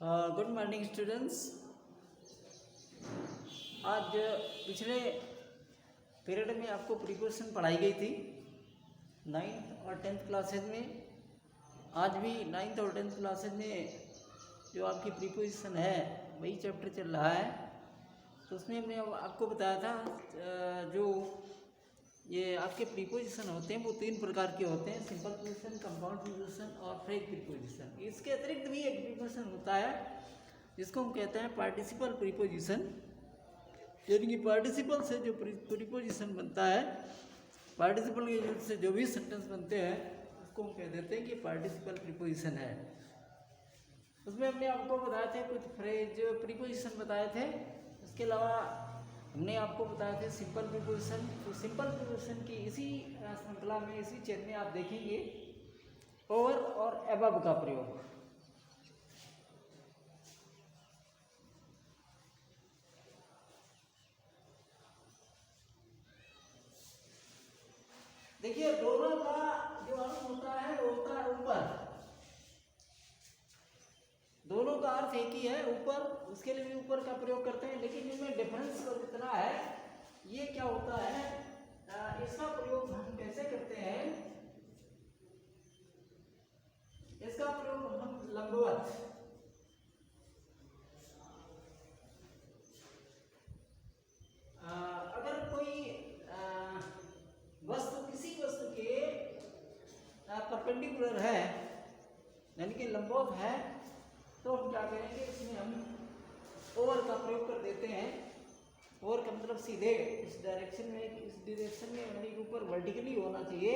Good morning students. आज पिछले period में आपको प्रीपोजिशन पढ़ाई गई थी 9th और 10th क्लासेज में। आज भी 9th और 10th क्लासेज में जो आपकी प्रीपोजिशन है वही चैप्टर चल रहा है। तो उसमें हमने आपको बताया था जो ये आपके प्रीपोजिशन होते हैं वो 3 प्रकार के होते हैं, सिंपल प्रीपोजिशन, कंपाउंड प्रीपोजिशन और फ्रेज प्रीपोजिशन। इसके अतिरिक्त भी एक प्रीपोजिशन होता है जिसको हम कहते हैं पार्टिसिपल प्रीपोजिशन, यानी कि पार्टिसिपल से जो प्रीपोजिशन बनता है, पार्टिसिपल के यूज से जो भी सेंटेंस बनते हैं उसको हम कह देते हैं कि पार्टिसिपल प्रीपोजिशन है। उसमें हमने आपको बताए थे कुछ फ्रेज प्रीपोजिशन बताए थे। उसके अलावा हमने आपको बताया था सिंपल प्रीपोजिशन। तो सिंपल प्रीपोजिशन की इसी श्रृंखला में, इसी चेन में आप देखेंगे ओवर और अबव का प्रयोग। देखिए दोनों का जो अर्थ होता है वो होता है ऊपर, दोनों का अर्थ एक ही है ऊपर, उसके लिए भी ऊपर का प्रयोग करते हैं। लेकिन इनमें डिफरेंस इतना है, ये क्या होता है, इसका प्रयोग हम कैसे करते हैं, इसका प्रयोग हम लंबवत, अगर कोई वस्तु किसी वस्तु के परपेंडिकुलर है यानी कि लंबवत है तो हम क्या करेंगे, इसमें हम ओवर का प्रयोग कर देते हैं। ओवर का मतलब सीधे इस डायरेक्शन में यानी ऊपर वर्टिकली होना चाहिए,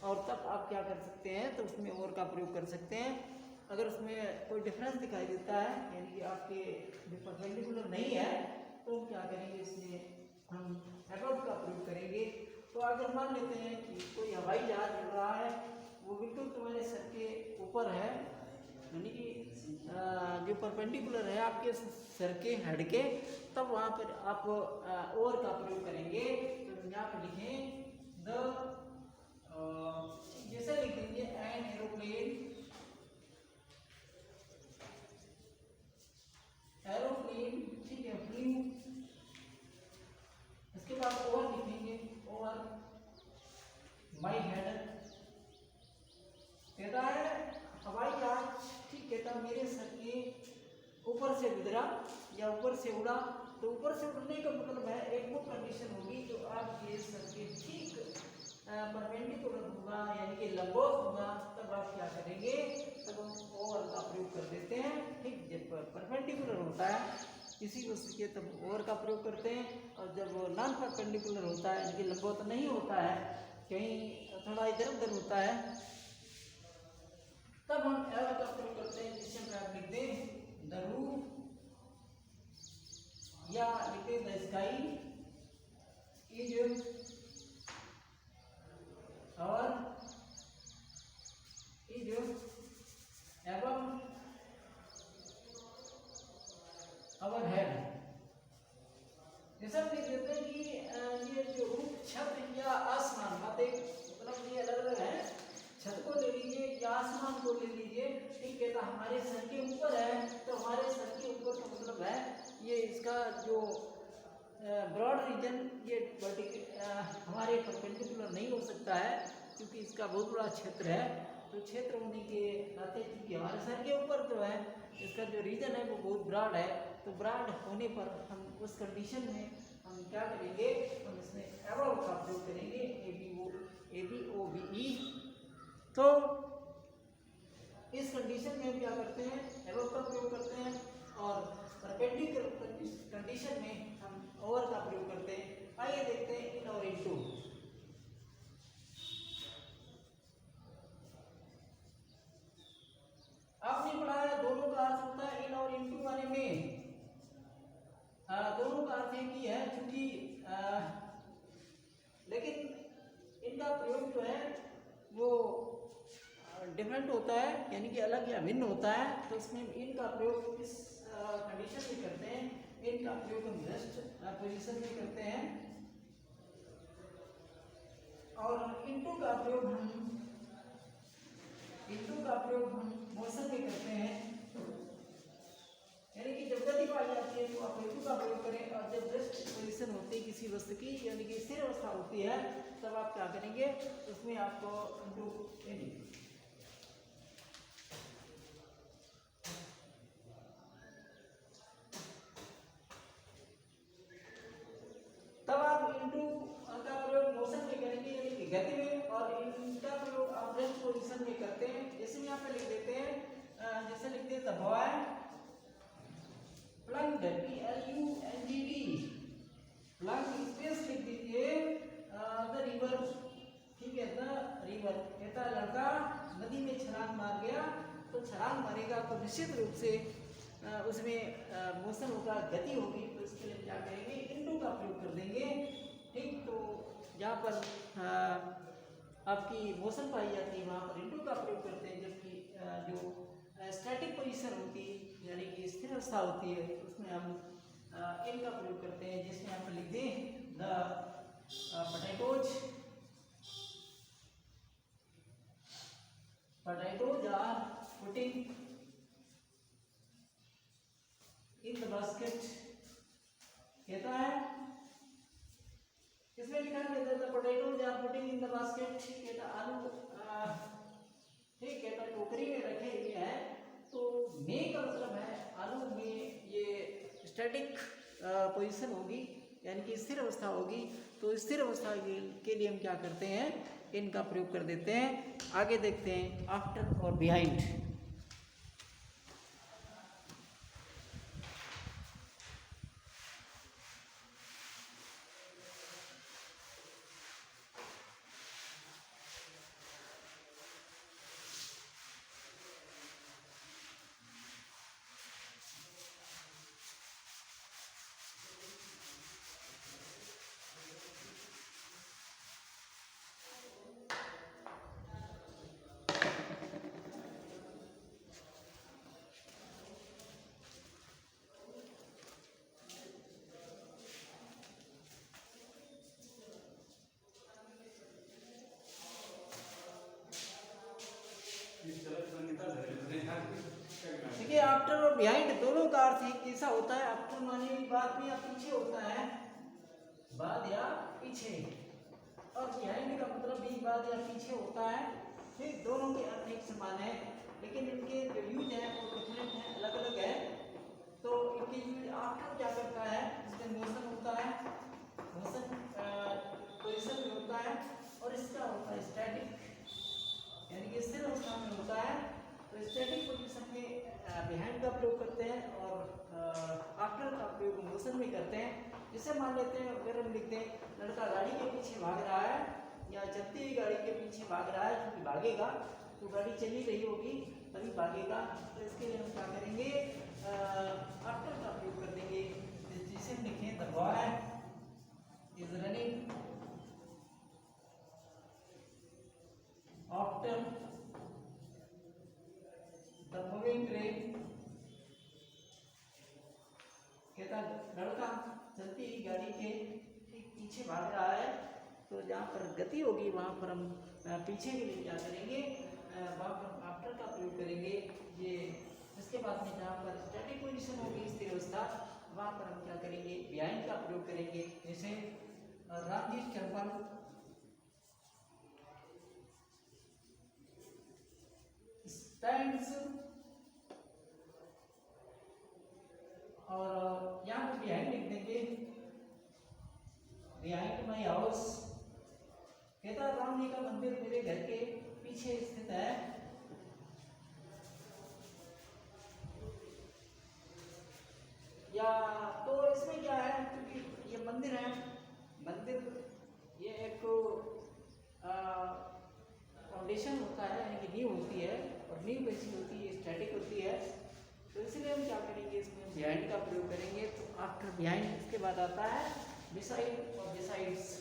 और तब आप क्या कर सकते हैं, तो उसमें ओवर का प्रयोग कर सकते हैं। अगर उसमें कोई डिफरेंस दिखाई देता है यानी कि आपके जो परपेंडिकुलर नहीं है तो हम क्या करेंगे, इसमें हम अबव का प्रयोग करेंगे। तो अगर मान लेते हैं कि कोई हवाई जहाज उड़ रहा है, वो बिल्कुल तुम्हारे सर के ऊपर है, यानी कि जो परपेंडिकुलर है आपके सर के हेड के, तब वहाँ पर आप ओवर का प्रयोग करेंगे। तो यहाँ पर लिखें जैसे लिखेंगे एन एरोप्लेन, ठीक है, फ्लू। इसके बाद ओवर लिखेंगे, ओवर माई हेड। कहता है हवाई जहाज, ठीक, कहता मेरे सर के ऊपर से गुजरा या ऊपर से उड़ा। तो ऊपर से उड़ने का मतलब है एक वो कंडीशन होगी जो आपके सर के ठीक परपेंडिकुलर होगा यानी कि लंबवत होगा, तब आप क्या करेंगे, तब हम ओवर का प्रयोग कर देते हैं। ठीक, जब परपेंडिकुलर होता है किसी वस्तु के तब ओवर का प्रयोग करते हैं, और जब नॉन परपेंडिकुलर होता है यानी कि लंबवत नहीं होता है, कहीं थोड़ा इधर उधर होता है, तब हम एवर का प्रयोग करते हैं। जिससे आप लिख दें द रूफ या लिखते द स्काई इज और इज एबव आवर हेड। जैसा लिख देते हैं कि ये जो रूप, छत या आसमान, मतलब ये अलग अलग है। छत को ले लीजिए या आसमान को ले लीजिए, ठीक है, तो हमारे सर के ऊपर है, तो हमारे सर के ऊपर का मतलब है ये इसका जो ब्रॉड रीजन ये हमारे परपेंडिकुलर नहीं हो सकता है, क्योंकि इसका बहुत बड़ा क्षेत्र है। तो क्षेत्र होने के नाते क्योंकि हमारे सर के ऊपर जो है इसका जो रीजन है वो बहुत ब्रॉड है, तो ब्रॉड होने पर हम उस कंडीशन में हम क्या करेंगे, हम इसमें एबव का प्रयोग करेंगे, ABOVE। तो इस कंडीशन में क्या करते हैं, एबव का प्रयोग करते हैं, और परपेंडिकुलर कंडीशन में हम ओवर का प्रयोग करते हैं। आइए देखते हैं इन और इनटू। आपने पढ़ा है दोनों का अर्थ होता है इन और इनटू वाले में, दोनों का अर्थ एक ही है, क्योंकि लेकिन इनका प्रयोग जो है वो डिफरेंट होता है, यानी कि अलग या भिन्न होता है। तो इसमें इनका प्रयोग इस कंडीशन में करते हैं, इनका प्रयोग हम जस्ट पोजीशन में करते हैं, और इनटू का प्रयोग हम मोशन में करते हैं। वस्तु की यानी कि स्थिर अवस्था होती है, तब आप क्या करेंगे, उसमें आपको इंटू एन, तब आप इंटू का प्रयोग मोशन में करेंगे यानी कि गति में, और इनका प्रयोग आप रेस्ट पोजीशन में करते हैं। जैसे यहाँ पे लिख देते हैं, जैसे लिखते हैं the boy plunged, PLUNGD, plunge space लिख दीजिए द रिवर, ठीक है, द रिवर, कहता है लड़का नदी में छलांग मार गया, तो छलांग मारेगा तो निश्चित रूप से उसमें मोशन होगा, गति होगी, तो इसके लिए क्या करेंगे, इंटू का प्रयोग कर देंगे, ठीक। तो जहाँ पर आपकी मोशन पाई जाती है वहाँ पर इंटू का प्रयोग करते हैं, जबकि जो स्टैटिक पोजीशन होती है यानी कि स्थिर अवस्था होती है उसमें हम इन का प्रयोग करते हैं, जिसमें आप लिख दें the potatoes are putting in the basket, कहता है इसमें लिखा है the potatoes are putting in the basket, कहता आलू ठीक है, तो टोकरी में रखे हुए हैं, तो मे का मतलब है आलू में ये स्टैटिक पोजीशन होगी यानी कि स्थिर अवस्था होगी, तो स्थिर अवस्था के लिए हम क्या करते हैं, इनका प्रयोग कर देते हैं। आगे देखते हैं आफ्टर और बिहाइंड। देखिए आफ्टर और बिहाइंड दोनों का अर्थ एक जैसा होता है। आफ्टर माने बाद में या पीछे होता है, बाद या पीछे, और बिहाइंड का मतलब भी बाद या पीछे होता है, ठीक। दोनों के अर्थ एक समान है, लेकिन इनके जो यूज है वो डिफरेंट है, अलग अलग है। तो इनके यूज आफ्टर क्या करता है, इसमें मोशन होता है, मोशन पोजीशन में होता है, और इसका होता है स्टैटिक यानी कि स्थिर अवस्था में होता है। तो स्टैटिक पोजीशन में बिहाइंड का प्रयोग करते हैं और आफ्टर का प्रयोग मोशन में करते हैं। जैसे मान लेते हैं अगर हम लिखते हैं लड़का गाड़ी के पीछे भाग रहा है या चलती हुई गाड़ी के पीछे भाग रहा है, क्योंकि भागेगा तो गाड़ी चली रही होगी तभी भागेगा, तो इसके लिए हम क्या करेंगे, आफ्टर का प्रयोग कर देंगे। जैसे हम लिखें the boy is running after the moving train, कहता लड़का चलती हुई गाड़ी के पीछे भाग रहा है, तो जहाँ पर गति होगी वहाँ पर हम पीछे के लिए क्या करेंगे, वहाँ पर आफ्टर का प्रयोग करेंगे। ये इसके बाद में जहाँ पर स्टैटिक पोजीशन होगी स्थिर अवस्था, वहाँ पर हम क्या करेंगे, बिहाइंड का प्रयोग करेंगे। जैसे रामजी चंपल स्टैंड्स, और यहाँ पर बिहाइंड लिख देंगे बिहाइंड माई हाउस, कहता राम जी का मंदिर मेरे घर के पीछे स्थित है। या तो इसमें क्या है, क्योंकि ये मंदिर है, मंदिर ये एक फाउंडेशन होता है यानी कि नींव होती है, और नींव कैसी होती है, स्टैटिक होती है, तो इसलिए हम क्या करेंगे, इसमें बिहाइंड का प्रयोग करेंगे। तो आफ्टर बिहाइंड इसके बाद आता है बिसाइड और बिसाइड्स।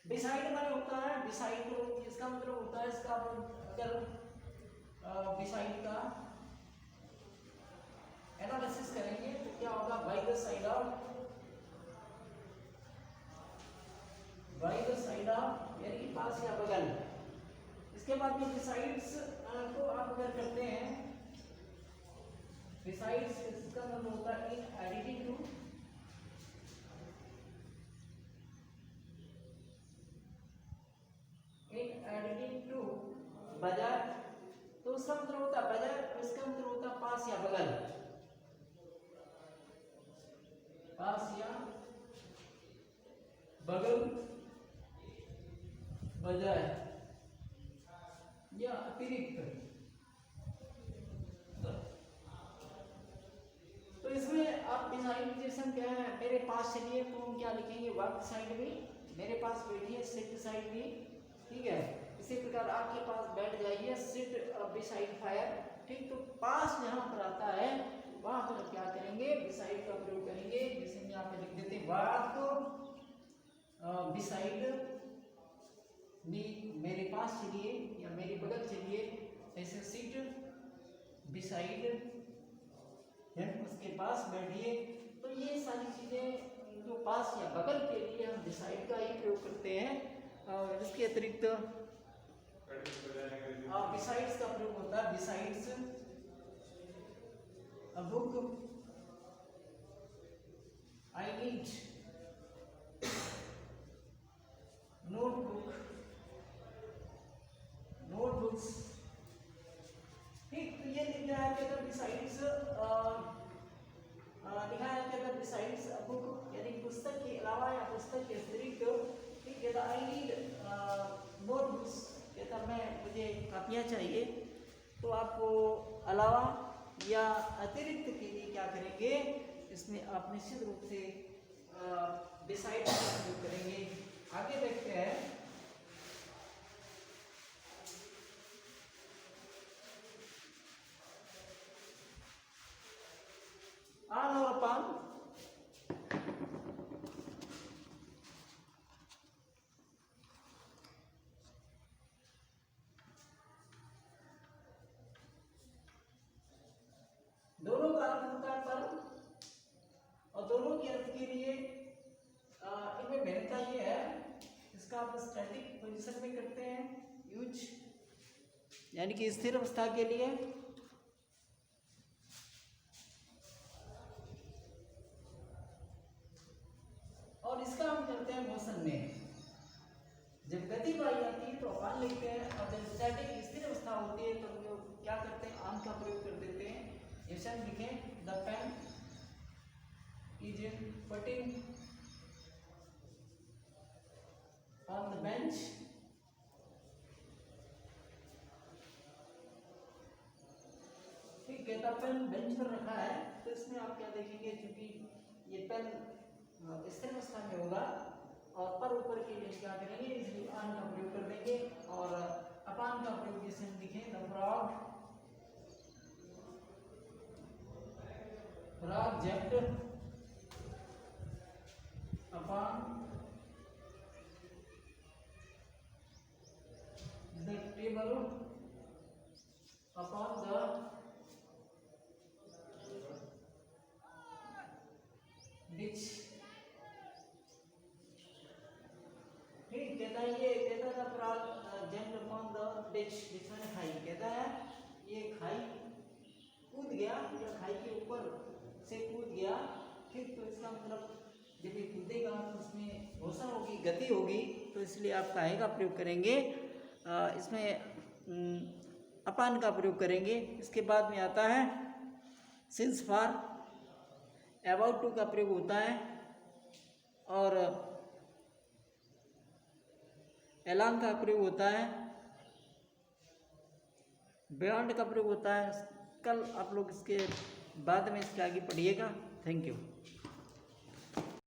बिसाइड माने होता है, बिसाइड इसका मतलब होता है, इसका अगर बिसाइड का एनालिसिस करेंगे तो क्या होगा, बाय द साइड ऑफ यानी कि पास या बगल। इसके बाद में बिसाइड्स को आप अगर करते हैं, बिसाइड्स इसका मतलब होता है इन एडिटिंग टू, बजाय, तो उसका मतलब होता है बजाय, इसका मतलब होता है पास या बगल, पास या बगल, बजाय या अतिरिक्त। तो इसमें आप डिजाइनिजेशन क्या है, मेरे पास चलिए तो हम क्या लिखेंगे, वर्क साइड भी, मेरे पास बैठिए सिट साइड भी, ठीक है। इसी प्रकार आपके पास बैठ जाइए सिट बिसाइड फायर, ठीक। तो पास जहां पर आता है वहां पर क्या करेंगे, बिसाइड का प्रयोग करेंगे, जिसे यहाँ पे लिख देते हैं वर्क बिसाइड मी, मेरे पास चलिए या मेरे बगल चलिए, ऐसे सीट बिसाइड उसके पास बैठिए। तो ये सारी चीजें जो पास या बगल के लिए हम बिसाइड का ही प्रयोग करते हैं। और इसके अतिरिक्त बिसाइड्स का प्रयोग होता है, besides a book I need notebooks, ठीक। तो ये लिखा है कि अगर बिसाइड्स लिखा है कि अगर बिसाइड्स अ बुक यानी पुस्तक के अलावा या पुस्तक के अतिरिक्त, ठीक है, आई नीड नोटबुक्स, कहता मैं मुझे कापियाँ चाहिए। तो आपको अलावा या अतिरिक्त के लिए क्या करेंगे, इसमें आप निश्चित रूप से बिसाइड का प्रयोग करेंगे। आगे देखते हैं, ऑन और अपॉन, दोनों का अर्थ होता है पर, और दोनों के अर्थ के लिए इनमें भिन्नता ये है, इसका आप स्टैटिक पोजीशन में करते हैं यूज, यानी कि स्थिर अवस्था के लिए, और इसका हम करते हैं मोशन में। जब गति पाई जाती है तो अपान लिखते हैं, और जब स्टैटिक स्थिर अवस्था होती है तो हम लोग क्या करते हैं, आन का प्रयोग कर देते हैं। ऐसा लिखें, the pen is putting on the bench, ठीक है। द पेन बेंच पर रखा है, तो इसमें आप क्या देखेंगे, क्योंकि ये पेन स्थिर अवस्था में होगा और पर ऊपर के लिए क्या करेंगे, इसलिए आन का प्रयोग कर देंगे। और अपान का प्रयोग जैसे हम लिखें, the frog jumped upon the table upon the ditch, ठीक। कहता है ये, कहता है frog jumped upon the ditch, ditch मैंने खाई, कहता है ये खाई कूद गया या खाई के ऊपर से कूद गया, ठीक। तो इसका मतलब जब ये कूदेगा तो उसमें घोषणा होगी, गति होगी, तो इसलिए आप काहे का प्रयोग करेंगे, इसमें अपान का प्रयोग करेंगे। इसके बाद में आता है सिंस फॉर, अबाउट टू का प्रयोग होता है, और एलॉन्ग का प्रयोग होता है, बियॉन्ड का प्रयोग होता है। कल आप लोग इसके बाद में इसके आगे पढ़िएगा। Thank you.